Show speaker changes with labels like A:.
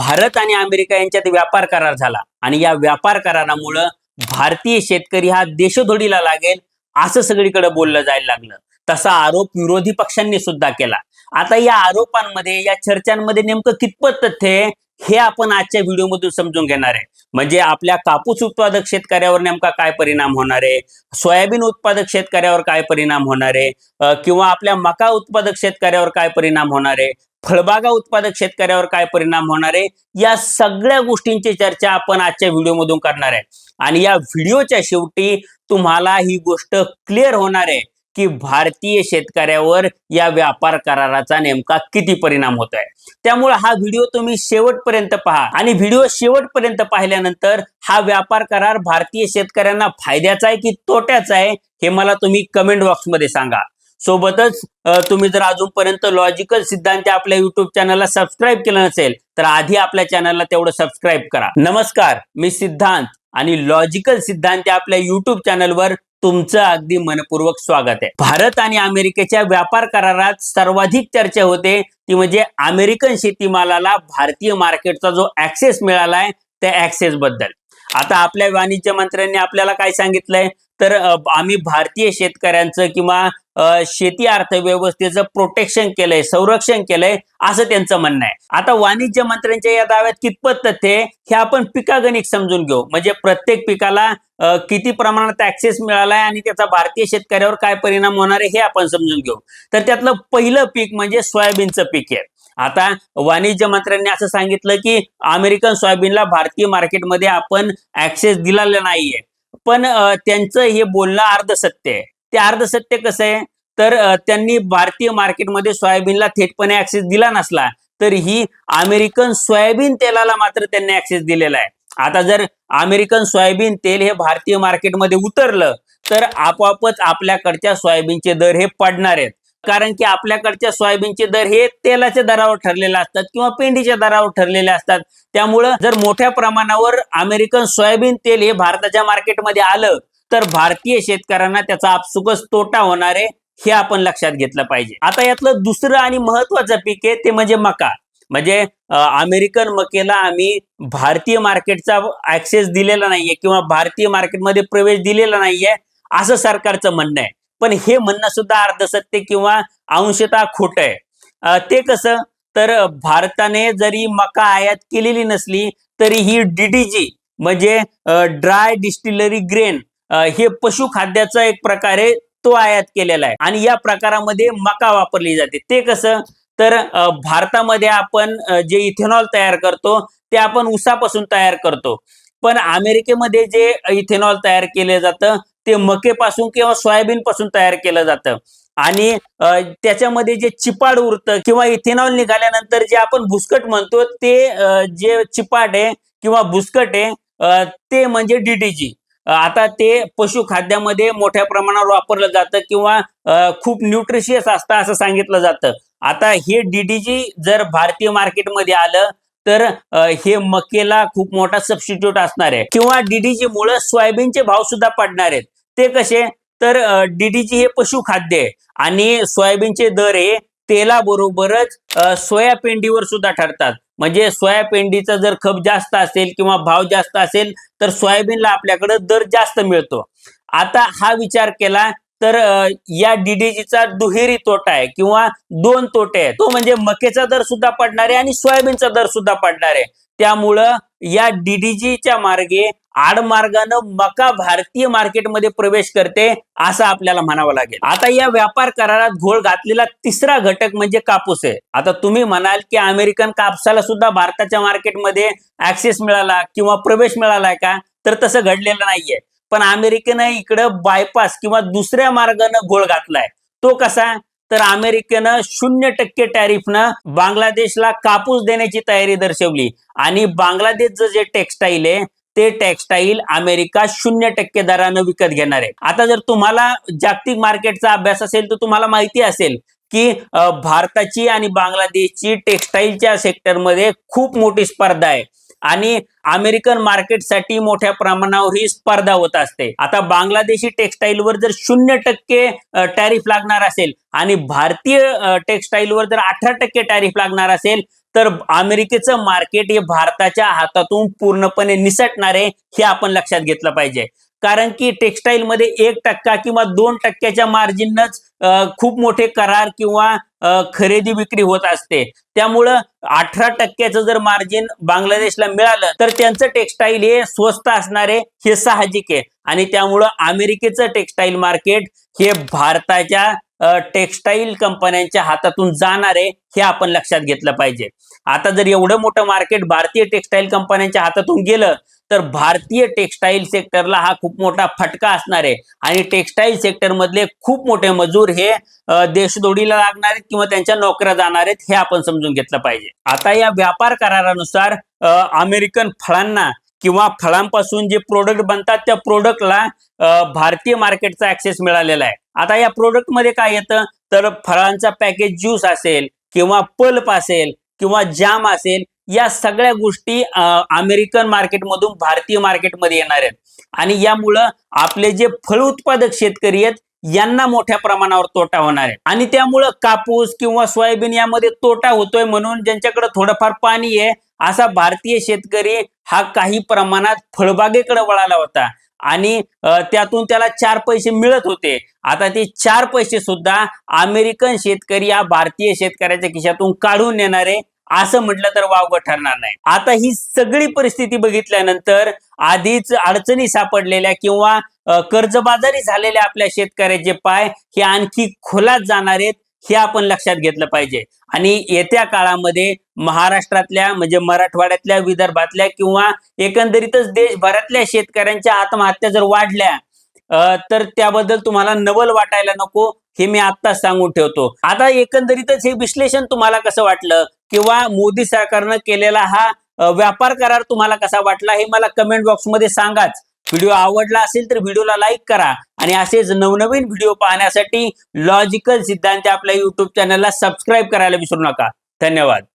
A: भारत आणि अमेरिका यांच्यात व्यापार करार झाला आणि या व्यापार करारामुळं भारतीय शेतकरी हा देशोधडीला लागेल असं सगळीकडे बोललं जायला लागलं. तसा आरोप विरोधी पक्षांनी सुद्धा केला. आता या आरोपांमध्ये या चर्चांमध्ये नेमकं कितपत तथ्य आहे हे आपण आजच्या व्हिडिओमधून समजून घेणार आहे. म्हणजे आपल्या कापूस उत्पादक शेतकऱ्यावर नेमका काय परिणाम होणार आहे, सोयाबीन उत्पादक शेतकऱ्यावर काय परिणाम होणार आहे, किंवा आपल्या मका उत्पादक शेतकऱ्यावर काय परिणाम होणार आहे, फळबागा उत्पादक शेतकऱ्यावर काय परिणाम होणार आहे, या सगळ्या गोष्टींची चर्चा आपण आजच्या व्हिडिओमधून करणार आहे. आणि या व्हिडिओच्या शेवटी तुम्हाला ही गोष्ट क्लिअर होणार आहे की भारतीय शेतकऱ्यावर या व्यापार कराराचा नेमका किती परिणाम होत आहे. त्यामुळे हा व्हिडिओ तुम्ही शेवटपर्यंत पहा आणि व्हिडिओ शेवटपर्यंत पाहिल्यानंतर हा व्यापार करार भारतीय शेतकऱ्यांना फायद्याचा आहे की तोट्याचा आहे हे मला तुम्ही कमेंट बॉक्समध्ये सांगा. सोबतच तुम्ही जर अजूनपर्यंत लॉजिकल सिद्धांत आपल्या युट्यूब चॅनलला सबस्क्राईब केलं नसेल तर आधी आपल्या चॅनलला तेवढं सबस्क्राईब करा. नमस्कार, मी सिद्धांत आणि लॉजिकल सिद्धांत आपल्या युट्यूब चॅनलवर तुमचं अगदी मनपूर्वक स्वागत आहे. भारत आणि अमेरिकेच्या व्यापार करारात सर्वाधिक चर्चा होते ती म्हणजे अमेरिकन शेतीमालाला भारतीय मार्केटचा जो ऍक्सेस मिळालाय त्या ऍक्सेस बद्दल. आता आपल्या वाणिज्य मंत्र्यांनी आपल्याला काय सांगितलंय तर आम्ही भारतीय शेतकऱ्यांचं किंवा शेती अर्थव्यवस्थेचं प्रोटेक्शन केलंय, संरक्षण केलंय असं त्यांचं म्हणणं आहे. आता वाणिज्य मंत्र्यांच्या या दाव्यात कितपत तथ्य आहे हे आपण पिकागणिक समजून घेऊ. म्हणजे प्रत्येक पिकाला किती प्रमाणात ऍक्सेस मिळालाय आणि त्याचा भारतीय शेतकऱ्यावर काय परिणाम होणार आहे हे आपण समजून घेऊ. तर त्यातलं पहिलं पीक म्हणजे सोयाबीनचं पीक आहे. आता वाणिज्य मंत्र्यांनी असं सांगितलं की अमेरिकन सोयाबीनला भारतीय मार्केटमध्ये आपण ऍक्सेस दिलेला नाहीये, पण त्यांचं हे बोलणं अर्धसत्य आहे. ते अर्धसत्य कसं आहे तर त्यांनी भारतीय मार्केटमध्ये सोयाबीनला थेटपणे ऍक्सेस दिला नसला तरीही अमेरिकन सोयाबीन तेलाला मात्र त्यांनी ऍक्सेस दिलेला आहे. आता जर अमेरिकन सोयाबीन तेल हे भारतीय मार्केटमध्ये उतरलं तर आपोआपच आपल्याकडच्या सोयाबीनचे दर हे पडणार आहेत. कारण की आपल्याकडच्या सोयाबीनचे दर हे तेलाच्या दरावर ठरलेले असतात किंवा पेंडीच्या दरावर ठरलेले असतात. त्यामुळं जर मोठ्या प्रमाणावर अमेरिकन सोयाबीन तेल हे भारताच्या मार्केटमध्ये आलं तर भारतीय शेतकऱ्यांना त्याचा आपसुकच तोटा होणार आहे हे आपण लक्षात घेतलं पाहिजे. आता यातलं दुसरं आणि महत्वाचं पीक आहे ते म्हणजे मका. म्हणजे अमेरिकन मकेला आम्ही भारतीय मार्केटचा ऍक्सेस दिलेला नाहीये किंवा भारतीय मार्केटमध्ये प्रवेश दिलेला नाहीये असं सरकारचं म्हणणं आहे. पण हे म्हणणं सुद्धा अर्धसत्य किंवा अंशतः खोटं आहे. ते कसं तर भारताने जरी मका आयात केलेली नसली तरी ही DDG म्हणजे ड्राय डिस्टिलरी ग्रेन हे पशुखाद्याचा एक प्रकारे तो आयात केलेला आहे आणि या प्रकारामध्ये मका वापरली जाते. ते कसं तर भारतामध्ये आपण जे इथेनॉल तयार करतो ते आपण ऊसापासून तयार करतो, पण अमेरिकेमध्ये जे इथेनॉल तयार केलं जातं ते मकेपासून किंवा सोयाबीन पासून तयार केलं जातं आणि त्याच्यामध्ये जे चिपाड उरतं किंवा इथेनॉल निघाल्यानंतर जे आपण भुसकट म्हणतो ते जे चिपाड आहे किंवा भुसकट आहे ते म्हणजे DDG. आता ते पशुखाद्यामध्ये मोठ्या प्रमाणावर वापरलं जातं किंवा खूप न्यूट्रिशियस असतं असं सांगितलं जातं. आता हे DDG जर भारतीय मार्केटमध्ये आलं तर हे मकेला खूप मोठा सबस्टिट्यूट असणार आहे किंवा DDG मुळे सोयाबीनचे भाव सुद्धा पडणार आहेत. ते कसे तर DDG हे पशुखाद्य आहे आणि सोयाबीनचे दर हे तेलाबरोबरच सोया पेंडीवर सुद्धा ठरतात. म्हणजे सोया पेंडीचा जर खप जास्त असेल किंवा भाव जास्त असेल तर सोयाबीनला आपल्याकडे दर जास्त मिळतो. आता हा विचार केला तर या DDGचा दुहेरी तोटा आहे किंवा दोन तोटे आहेत. तो म्हणजे मकेचा दर सुद्धा पडणार आहे आणि सोयाबीनचा दर सुद्धा पडणार आहे. त्यामुळं या DDGच्या मार्गे आडमार्गानं मका भारतीय मार्केटमध्ये प्रवेश करते असं आपल्याला म्हणावं लागेल. आता या व्यापार करारात घोळ घातलेला तिसरा घटक म्हणजे कापूस आहे. आता तुम्ही म्हणाल की अमेरिकन कापसाला सुद्धा भारताच्या मार्केटमध्ये ऍक्सेस मिळाला किंवा प्रवेश मिळालाय का, तर तसं घडलेलं नाहीये. पण अमेरिकेनं इकडं बायपास किंवा दुसऱ्या मार्गानं घोळ घातलाय. तो कसा तर अमेरिकेनं 0% टॅरिफनं बांगलादेशला कापूस देण्याची तयारी दर्शवली आणि बांगलादेशचं जे टेक्स्टाईल आहे ते टेक्स्टाईल अमेरिका 0% दरानं विकत घेणार आहे. आता जर तुम्हाला जागतिक मार्केटचा अभ्यास असेल तर तुम्हाला माहिती असेल की भारताची आणि बांगलादेशची टेक्स्टाईलच्या सेक्टरमध्ये खूप मोठी स्पर्धा आहे आणि अमेरिकन मार्केटसाठी मोठ्या प्रमाणावर ही स्पर्धा होत असते. आता बांगलादेशी टेक्स्टाईलवर जर 0% टॅरिफ लागणार असेल आणि भारतीय टेक्स्टाईलवर जर 18% टॅरिफ लागणार असेल तर अमेरिकेचं मार्केट हे भारताच्या हातातून पूर्णपणे निसटणार आहे, हे आपण लक्षात घेतलं पाहिजे. कारण की टेक्सटाईलमध्ये 1% किंवा 2%च्या मार्जिनच खूप मोठे करार किंवा खरेदी विक्री होत असते. त्यामुळं 18%चं जर मार्जिन बांगलादेशला मिळालं तर त्यांचं टेक्सटाईल हे स्वस्त असणार आहे, हे साहजिक आहे. आणि त्यामुळं अमेरिकेचं टेक्सटाईल मार्केट हे भारताच्या टेक्सटाईल कंपन्यांच्या हातातून जाणार आहे, हे आपण लक्षात घेतलं पाहिजे. आता जर एवढं मोठं मार्केट भारतीय टेक्सटाईल कंपन्यांच्या हातातून गेलं तर भारतीय टेक्सटाईल सेक्टरला हा खूप मोठा फटका असणार आहे. आणि टेक्सटाईल सेक्टर मधले खूप मोठे मजूर हे देशदोडीला लागणार आहेत किंवा त्यांच्या नोकऱ्या जाणार आहेत, हे आपण समजून घेतलं पाहिजे. आता या व्यापार करारानुसार अमेरिकन फळांना किंवा फळांपासून जे प्रोडक्ट बनतात त्या प्रोडक्टला भारतीय मार्केटचा ऍक्सेस मिळालेला आहे. आता या प्रोडक्ट मध्ये काय येतं तर फळांचा पॅकेज ज्यूस असेल किंवा पल्प असेल किंवा जाम असेल, या सगळ्या गोष्टी अमेरिकन मार्केटमधून भारतीय मार्केटमध्ये येणार आहेत. आणि यामुळं आपले जे फळ उत्पादक शेतकरी आहेत यांना मोठ्या प्रमाणावर तोटा होणार आहे. आणि त्यामुळं कापूस किंवा सोयाबीन यामध्ये तोटा होतोय म्हणून ज्यांच्याकडे थोडंफार पाणी आहे असा भारतीय शेतकरी हा काही प्रमाणात फळबागेकडे वळाला होता आणि त्यातून त्याला 4 पैसे मिळत होते. आता ते 4 पैसे सुद्धा अमेरिकन शेतकरी या भारतीय शेतकऱ्याच्या खिशातून काढून नेणार आहे, असं म्हटलं तर वावगं ठरणार नाही. आता ही सगळी परिस्थिती बघितल्यानंतर आधीच अडचणी सापडलेल्या किंवा कर्जबाजारी झालेल्या आपल्या शेतकऱ्याचे पाय हे आणखी खोलात जाणार आहेत, हे आपण लक्षात घेतलं पाहिजे. आणि येत्या काळामध्ये महाराष्ट्रातल्या म्हणजे मराठवाड्यातल्या, विदर्भातल्या किंवा एकंदरीतच देशभरातल्या शेतकऱ्यांच्या आत्महत्या जर वाढल्या तर त्याबद्दल तुम्हाला नवल वाटायला नको, हे मी आत्ताच सांगून ठेवतो. आता एकंदरीतच हे विश्लेषण तुम्हाला कसं वाटलं किंवा मोदी सरकारनं केलेला हा व्यापार करार तुम्हाला कसा वाटला हे मला कमेंट बॉक्समध्ये सांगाच. व्हिडिओ आवडला असेल तर व्हिडिओला लाईक करा आणि असेच नवनवीन व्हिडिओ पाहण्यासाठी लॉजिकल सिद्धांत आपल्या युट्यूब चॅनलला सबस्क्राईब करायला विसरू नका. धन्यवाद.